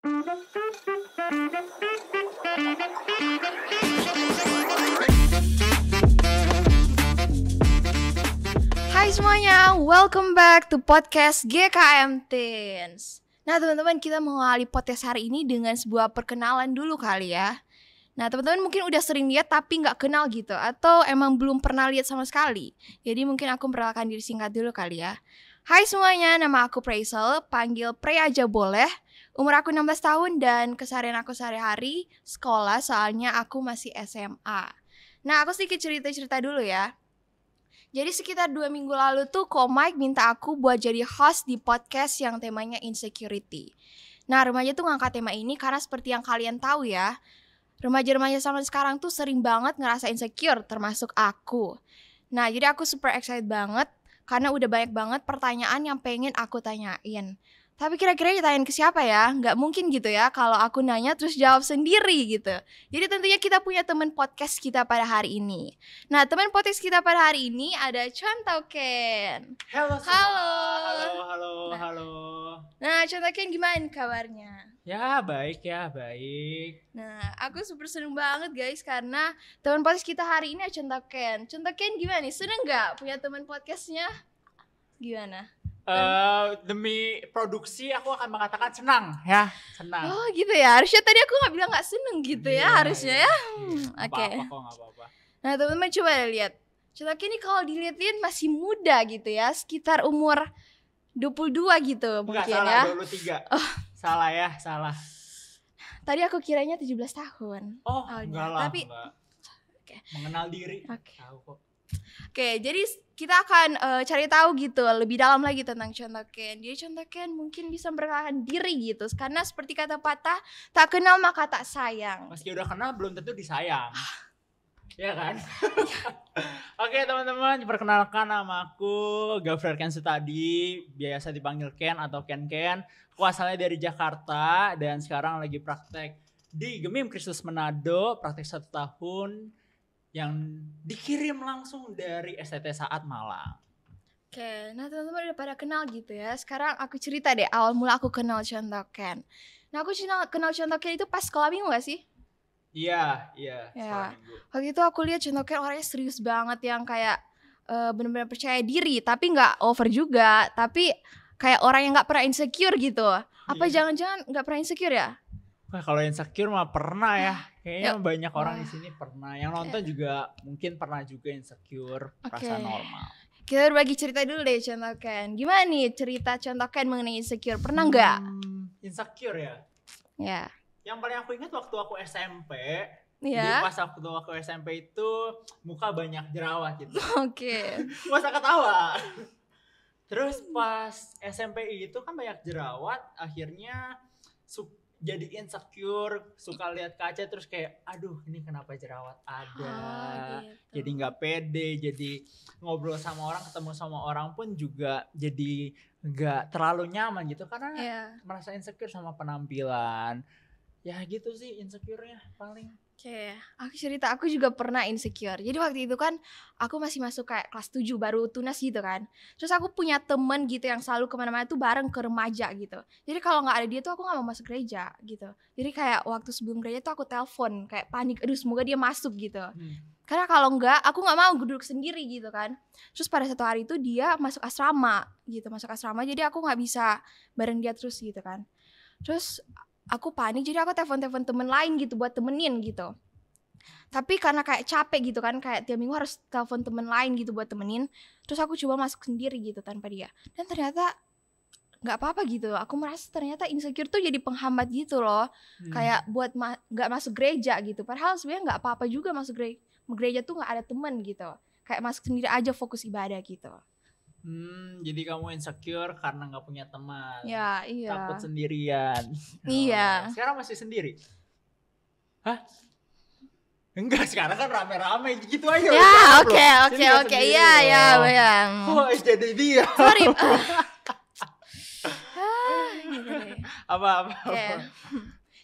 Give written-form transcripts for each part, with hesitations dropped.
Hai semuanya, welcome back to podcast GKM Teens. Nah teman-teman, kita mengawali podcast hari ini dengan sebuah perkenalan dulu kali ya. Nah teman-teman mungkin udah sering lihat tapi gak kenal gitu, atau emang belum pernah lihat sama sekali. Jadi mungkin aku memperkenalkan diri singkat dulu kali ya. Hai semuanya, nama aku Praisel, panggil Prey aja boleh. Umur aku 16 tahun dan keseharian aku sehari-hari sekolah soalnya aku masih SMA. Nah aku sedikit cerita-cerita dulu ya. Jadi sekitar 2 minggu lalu tuh Komik minta aku buat jadi host di podcast yang temanya insecurity. Nah remaja tuh ngangkat tema ini karena seperti yang kalian tahu ya, remaja-remaja zaman sekarang tuh sering banget ngerasa insecure, termasuk aku. Nah jadi aku super excited banget karena udah banyak banget pertanyaan yang pengen aku tanyain. Tapi kira-kira ditanyain ke siapa ya? Nggak mungkin gitu ya kalau aku nanya terus jawab sendiri gitu. Jadi tentunya kita punya teman podcast kita pada hari ini. Nah teman podcast kita pada hari ini ada Chontoken. Halo semua. Halo. Halo. Nah Chontoken gimana kabarnya? Ya baik. Nah aku super seneng banget guys karena teman podcast kita hari ini ada Chontoken. Chontoken gimana nih? Seneng nggak punya teman podcastnya? Gimana? Demi produksi aku akan mengatakan senang ya, senang. Oh gitu ya, harusnya tadi aku gak bilang gak seneng gitu ya, harusnya ya. Oke. Gak apa-apa. Nah teman-teman coba lihat, Chontoken ini kalau dilihat-lihat masih muda gitu ya, sekitar umur 22 gitu mungkin ya. Enggak, salah 23. Salah. Tadi aku kiranya 17 tahun. Oh enggak lah, tapi enggak. Okay. Mengenal diri. Tahu kok. Oke, jadi kita akan cari tahu gitu lebih dalam lagi tentang Chontoken. Jadi Chontoken mungkin bisa memperkenalkan diri gitu, karena seperti kata patah, tak kenal maka tak sayang. Meski udah kenal belum tentu disayang. Ya kan? Oke teman-teman, perkenalkan nama aku Gafrar Ken Sutadi, biasa dipanggil Ken atau Ken. Aku asalnya dari Jakarta dan sekarang lagi praktek di Gemim Kristus Manado, praktek 1 tahun yang dikirim langsung dari STT Saat Malang. Oke, nah teman-teman udah pada kenal gitu ya. Sekarang aku cerita deh awal mula aku kenal Chontoken. Nah aku kenal Chontoken itu pas sekolah minggu gak sih? Iya, sekolah minggu. Waktu itu aku lihat Chontoken orangnya serius banget yang kayak benar-benar percaya diri, tapi nggak over juga, tapi kayak orang yang nggak pernah insecure gitu. Apa jangan-jangan nggak pernah insecure ya? Wah, kalau insecure mah pernah ya. Kayaknya banyak orang di sini pernah. Yang nonton juga mungkin pernah juga insecure, perasaan normal. Kita berbagi cerita dulu deh Chontoken. Gimana nih cerita Chontoken mengenai insecure? Pernah nggak? Insecure ya? Ya. Yang paling aku ingat waktu aku SMP. Iya. Jadi pas waktu aku SMP itu muka banyak jerawat gitu. Oke. Masa ketawa. Terus pas SMP itu kan banyak jerawat, akhirnya jadi insecure, suka lihat kaca terus kayak aduh ini kenapa jerawat ada, gitu. Jadi nggak pede, jadi ngobrol sama orang, ketemu sama orang pun juga jadi nggak terlalu nyaman gitu karena merasa insecure sama penampilan. Ya gitu sih insecure-nya paling. Oke, aku juga pernah insecure. Jadi waktu itu kan aku masih masuk kayak kelas 7 baru tunas gitu kan. Terus aku punya temen gitu yang selalu kemana-mana tuh bareng ke remaja gitu. Jadi kalau gak ada dia tuh aku gak mau masuk gereja gitu. Jadi kayak waktu sebelum gereja tuh aku telepon kayak panik, aduh semoga dia masuk gitu. Karena kalau enggak aku gak mau duduk sendiri gitu kan. Terus pada satu hari itu dia masuk asrama gitu, jadi aku gak bisa bareng dia terus gitu kan. Terus aku panik, jadi aku telepon temen lain gitu buat temenin gitu. Tapi karena kayak capek gitu kan, kayak tiap minggu harus telepon temen lain gitu buat temenin. Terus aku coba masuk sendiri gitu tanpa dia. Dan ternyata gak apa-apa gitu. Aku merasa ternyata insecure tuh jadi penghambat gitu loh. Kayak buat gak masuk gereja gitu. Padahal sebenarnya gak apa-apa juga masuk gereja tuh gak ada temen gitu. Kayak masuk sendiri aja fokus ibadah gitu. Jadi kamu insecure karena gak punya teman. Ya, iya. Takut sendirian. Iya. Sekarang masih sendiri? Hah? Enggak, sekarang kan rame-rame gitu aja. Ya, oke. Iya. Oh, jadi dia. Sorry. Apa.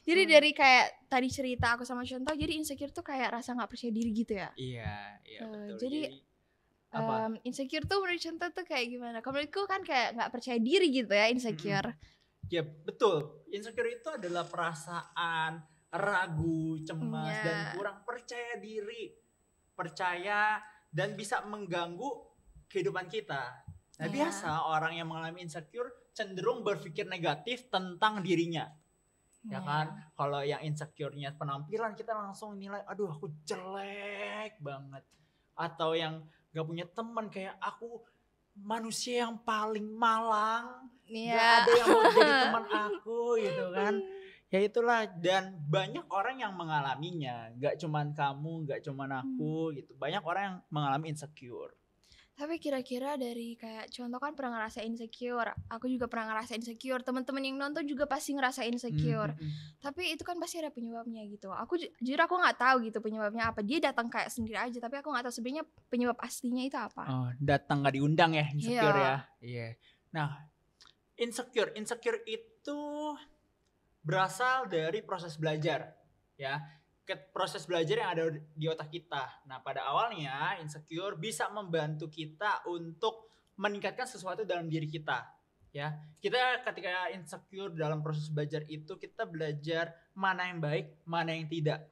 Jadi dari kayak tadi cerita aku sama Chonto, jadi insecure tuh kayak rasa gak percaya diri gitu ya. Iya betul. Jadi insecure tuh menurut Chonto tuh kayak gimana? Kalau menurutku kan kayak gak percaya diri gitu ya insecure. Ya betul, insecure itu adalah perasaan ragu, cemas, dan Iya. kurang percaya diri. Percaya dan bisa mengganggu kehidupan kita. Nah Iya. biasa orang yang mengalami insecure cenderung berpikir negatif tentang dirinya. Ya kan, Iya. kalau yang insecure-nya penampilan kita langsung nilai, aduh aku jelek banget. Atau yang gak punya teman, kayak aku manusia yang paling malang, gak Iya. ada yang mau jadi teman aku gitu kan. Ya itulah, dan banyak orang yang mengalaminya, gak cuman kamu, gak cuman aku gitu. Banyak orang yang mengalami insecure. Tapi kira-kira dari kayak contoh kan pernah ngerasain insecure, aku juga pernah ngerasain insecure, teman-teman yang nonton juga pasti ngerasain insecure. Tapi itu kan pasti ada penyebabnya gitu. Aku jujur aku nggak tahu gitu penyebabnya apa. Dia datang kayak sendiri aja, tapi aku nggak tahu sebenarnya penyebab aslinya itu apa. Oh, datang gak diundang ya, insecure ya. Iya. Iya. Nah, insecure itu berasal dari proses belajar, ya. Proses belajar yang ada di otak kita. Nah, pada awalnya insecure bisa membantu kita untuk meningkatkan sesuatu dalam diri kita, ya. Kita ketika insecure dalam proses belajar itu kita belajar mana yang baik, mana yang tidak.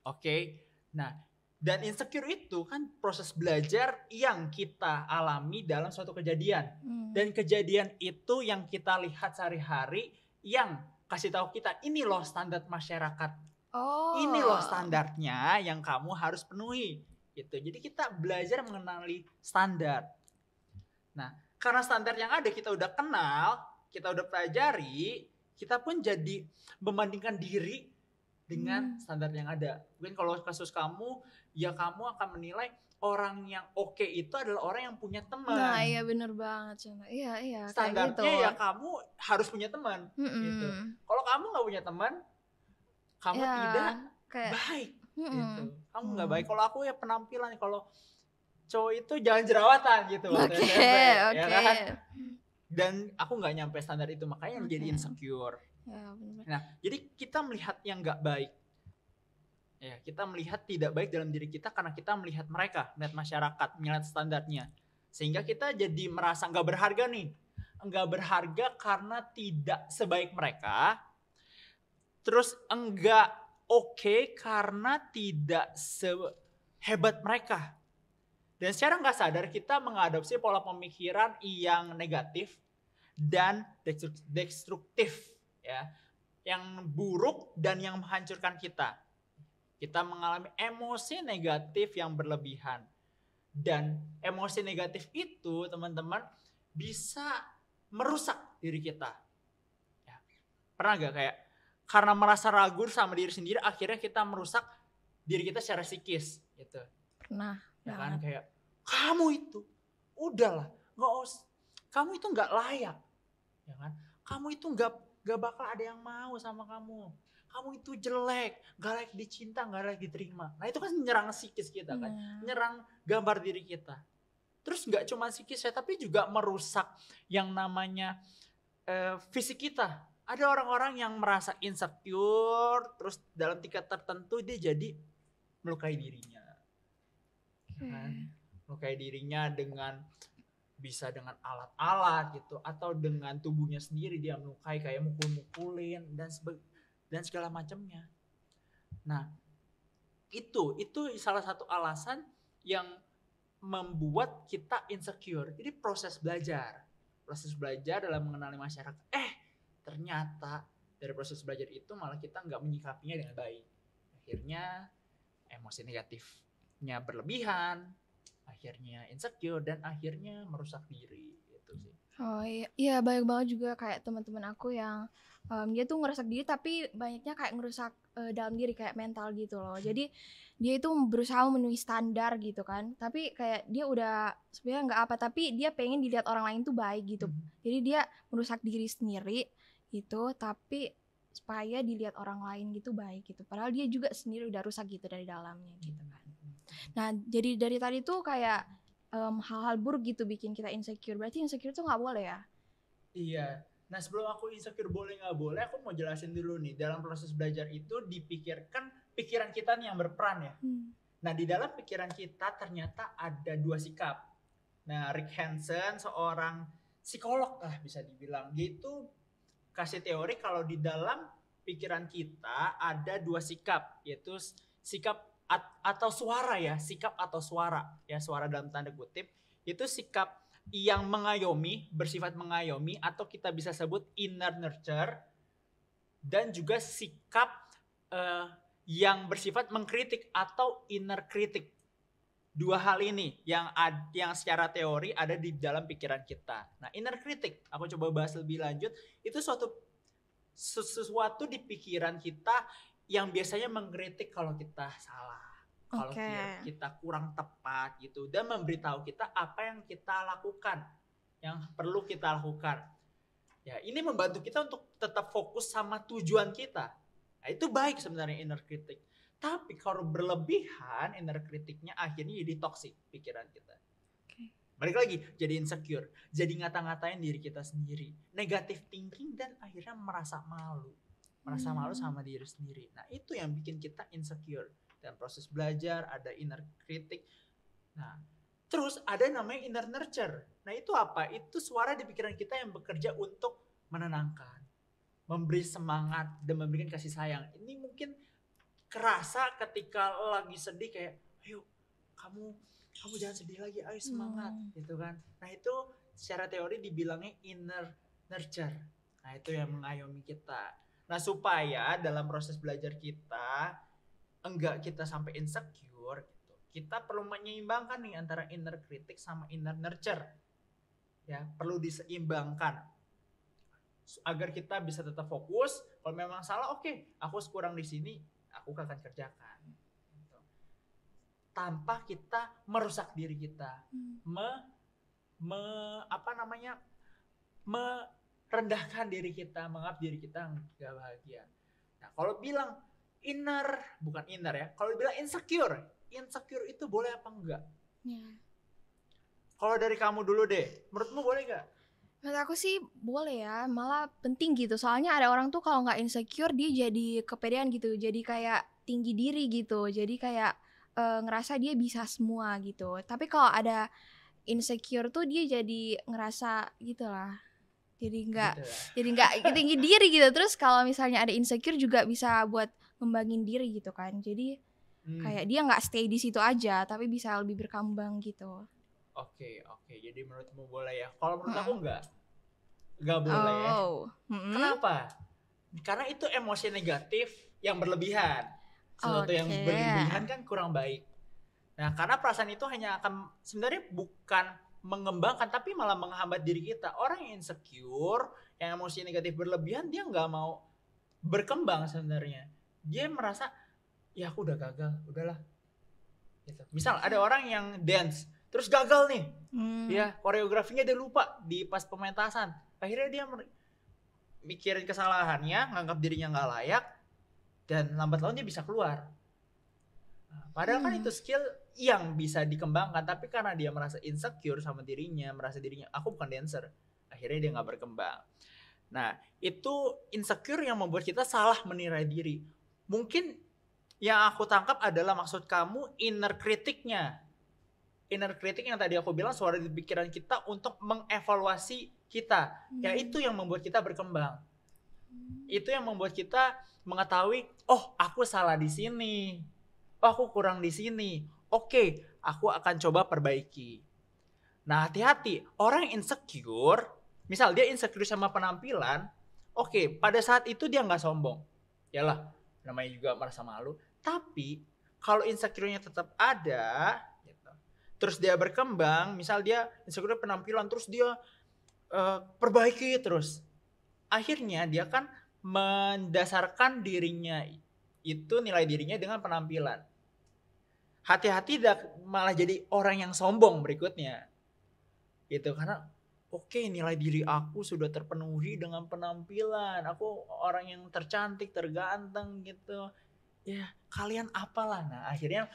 Oke. Nah, dan insecure itu kan proses belajar yang kita alami dalam suatu kejadian. Dan kejadian itu yang kita lihat sehari-hari yang kasih tahu kita, ini loh standar masyarakat. Ini loh Oh. standarnya yang kamu harus penuhi. Gitu. Jadi kita belajar mengenali standar. Nah, karena standar yang ada kita udah kenal, kita udah pelajari, kita pun jadi membandingkan diri dengan standar yang ada. Mungkin kalau kasus kamu, ya kamu akan menilai orang yang oke itu adalah orang yang punya teman. Nah, iya bener banget contoh. Iya, kayak gitu. Standarnya ya kamu harus punya teman gitu. Kalau kamu nggak punya teman, kamu Ya, tidak kayak baik gitu. Kamu nggak baik. Kalau aku ya penampilan, kalau cowok itu jangan jerawatan gitu waktu Oke, SMP, ya oke. kan? Dan aku nggak nyampe standar itu, makanya jadi insecure. Ya, bener. Nah, jadi kita melihat yang nggak baik. Ya, kita melihat tidak baik dalam diri kita karena kita melihat mereka, melihat masyarakat, melihat standarnya. Sehingga kita jadi merasa nggak berharga nih. Nggak berharga karena tidak sebaik mereka. Terus enggak oke karena tidak sehebat mereka. Dan secara nggak sadar kita mengadopsi pola pemikiran yang negatif dan destruktif, ya, yang buruk dan yang menghancurkan kita. Kita mengalami emosi negatif yang berlebihan. Dan emosi negatif itu, teman-teman, bisa merusak diri kita. Ya. Pernah gak kayak karena merasa ragu sama diri sendiri, akhirnya kita merusak diri kita secara psikis gitu. Pernah. Ya kan, kayak kamu itu udahlah, nggak usah, kamu itu nggak layak, ya kan, kamu itu nggak bakal ada yang mau sama kamu itu jelek, nggak layak dicinta, nggak layak diterima. Nah itu kan menyerang psikis kita kan, menyerang gambar diri kita. Terus nggak cuma psikis ya, tapi juga merusak yang namanya fisik kita. Ada orang-orang yang merasa insecure, terus dalam tingkat tertentu dia jadi melukai dirinya. Kan? Melukai dirinya dengan bisa dengan alat-alat gitu, atau dengan tubuhnya sendiri dia melukai, kayak mukul-mukulin dan segala macamnya. Nah, itu salah satu alasan yang membuat kita insecure. Jadi proses belajar dalam mengenali masyarakat. Ternyata dari proses belajar itu malah kita nggak menyikapinya dengan baik. Akhirnya emosi negatifnya berlebihan, akhirnya insecure, dan akhirnya merusak diri gitu sih. Oh iya, banyak banget juga kayak teman-teman aku yang dia tuh ngerusak diri, tapi banyaknya kayak ngerusak dalam diri, kayak mental gitu loh. Jadi dia itu berusaha memenuhi standar gitu kan, tapi kayak dia udah sebenarnya nggak apa, tapi dia pengen dilihat orang lain tuh baik gitu. Jadi dia merusak diri sendiri gitu, tapi supaya dilihat orang lain gitu baik gitu. Padahal dia juga sendiri udah rusak gitu dari dalamnya gitu kan. Nah, jadi dari tadi tuh kayak hal-hal buruk gitu bikin kita insecure. Berarti insecure tuh nggak boleh ya? Iya. Nah, sebelum aku insecure boleh nggak boleh, aku mau jelasin dulu nih. Dalam proses belajar itu dipikirkan pikiran kita nih yang berperan ya. Nah, di dalam pikiran kita ternyata ada dua sikap. Nah, Rick Hanson, seorang psikolog lah bisa dibilang, dia itu kasih teori kalau di dalam pikiran kita ada 2 sikap, yaitu sikap atau suara ya, sikap atau suara ya, suara dalam tanda kutip, itu sikap yang mengayomi, bersifat mengayomi, atau kita bisa sebut inner nurture, dan juga sikap yang bersifat mengkritik atau inner critic. 2 hal ini yang secara teori ada di dalam pikiran kita. Nah, inner critic, aku coba bahas lebih lanjut, itu sesuatu di pikiran kita yang biasanya mengkritik kalau kita salah, kalau kita kurang tepat gitu, dan memberitahu kita apa yang kita lakukan, yang perlu kita lakukan. Ya, ini membantu kita untuk tetap fokus sama tujuan kita. Nah, itu baik sebenarnya inner critic. Tapi kalau berlebihan inner kritiknya akhirnya jadi toxic pikiran kita. Balik lagi, jadi insecure, jadi ngata-ngatain diri kita sendiri, negative thinking, dan akhirnya merasa malu sama diri sendiri. Nah, itu yang bikin kita insecure. Dan proses belajar ada inner critic. Nah, terus ada namanya inner nurture. Nah, itu apa? Itu suara di pikiran kita yang bekerja untuk menenangkan, memberi semangat, dan memberikan kasih sayang. Ini mungkin kerasa ketika lagi sedih, kayak ayo kamu jangan sedih lagi, ayo semangat gitu kan. Nah, itu secara teori dibilangnya inner nurture. Nah, itu yang mengayomi kita. Nah, supaya dalam proses belajar kita enggak kita sampai insecure gitu, kita perlu menyeimbangkan nih antara inner critic sama inner nurture. Ya, perlu diseimbangkan agar kita bisa tetap fokus. Kalau memang salah, oke, aku kurang di sini, aku akan kerjakan gitu. Tanpa kita merusak diri kita, merendahkan diri kita, menganggap diri kita nggak bahagia. Nah, kalau bilang bukan inner ya, kalau bilang insecure itu boleh apa enggak? Kalau dari kamu dulu deh, menurutmu boleh nggak? Menurut aku sih boleh ya, malah penting gitu. Soalnya ada orang tuh kalau nggak insecure dia jadi kepedean gitu, jadi kayak tinggi diri gitu, jadi kayak ngerasa dia bisa semua gitu. Tapi kalau ada insecure tuh dia jadi ngerasa gitulah, jadi nggak tinggi diri gitu. Terus kalau misalnya ada insecure juga bisa buat ngembangin diri gitu kan. Jadi kayak dia nggak stay di situ aja, tapi bisa lebih berkembang gitu. Oke. Jadi menurutmu boleh ya? Kalau menurut aku nggak boleh ya. Kenapa? Karena itu emosi negatif yang berlebihan. Sesuatu yang berlebihan kan kurang baik. Nah, karena perasaan itu hanya akan sebenarnya bukan mengembangkan, tapi malah menghambat diri kita. Orang yang insecure, yang emosi negatif berlebihan, dia nggak mau berkembang sebenarnya. Dia merasa, ya aku udah gagal, udahlah. Gitu. Misal ada orang yang dance, terus gagal nih, ya koreografinya dia lupa di pas pementasan. Akhirnya dia mikirin kesalahannya, nganggap dirinya nggak layak, dan lambat laun dia bisa keluar. Nah, padahal kan itu skill yang bisa dikembangkan, tapi karena dia merasa insecure sama dirinya, merasa dirinya aku bukan dancer, akhirnya dia nggak berkembang. Nah, itu insecure yang membuat kita salah menilai diri. Mungkin yang aku tangkap adalah maksud kamu inner critic-nya. Inner critic yang tadi aku bilang suara di pikiran kita untuk mengevaluasi kita. Ya, itu yang membuat kita berkembang. Itu yang membuat kita mengetahui, oh aku salah di sini, oh aku kurang di sini. Oke, aku akan coba perbaiki. Nah, hati-hati, orang yang insecure, misal dia insecure sama penampilan, oke, pada saat itu dia nggak sombong. Yalah, namanya juga merasa malu. Tapi kalau insecure-nya tetap ada, terus dia berkembang, misal dia insecure penampilan, terus dia perbaiki terus. Akhirnya dia kan mendasarkan dirinya itu, nilai dirinya dengan penampilan. Hati-hati malah jadi orang yang sombong berikutnya. Gitu, karena oke, nilai diri aku sudah terpenuhi dengan penampilan. Aku orang yang tercantik, terganteng gitu. Ya, kalian apalah. Nah, akhirnya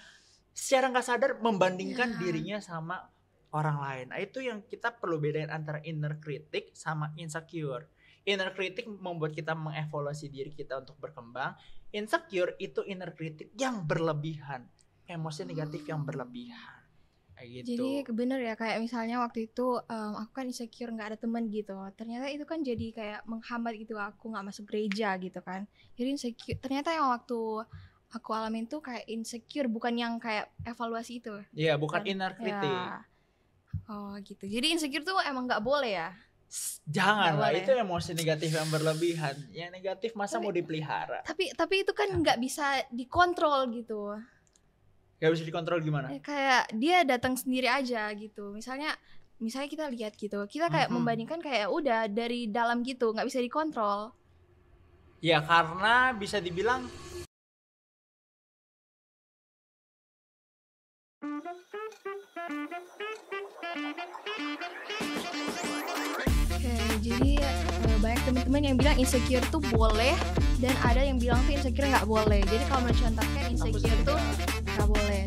secara nggak sadar membandingkan dirinya sama orang lain. Nah, itu yang kita perlu bedain antara inner critic sama insecure. Inner critic membuat kita mengevaluasi diri kita untuk berkembang. Insecure itu inner critic yang berlebihan, emosi negatif yang berlebihan. kayak gitu. Jadi bener ya, kayak misalnya waktu itu aku kan insecure nggak ada teman gitu. Ternyata itu kan jadi kayak menghambat gitu aku nggak masuk gereja gitu kan. Jadi insecure. Ternyata yang waktu aku alamin tuh kayak insecure, bukan yang kayak evaluasi itu. Iya, bukan Kan? inner critic. Ya. Oh gitu. Jadi insecure tuh emang nggak boleh ya? Jangan Nggak lah, boleh. itu emosi negatif yang berlebihan. Yang negatif masa mau dipelihara? Tapi itu kan nggak bisa dikontrol gitu. Gak bisa dikontrol gimana? Kayak dia datang sendiri aja gitu. Misalnya kita lihat gitu, kita kayak membandingkan kayak udah dari dalam gitu, nggak bisa dikontrol. Ya karena bisa dibilang Oke, jadi banyak teman-teman yang bilang insecure tuh boleh, dan ada yang bilang tuh insecure nggak boleh. Jadi kalau mencontohkan insecure tuh nggak boleh.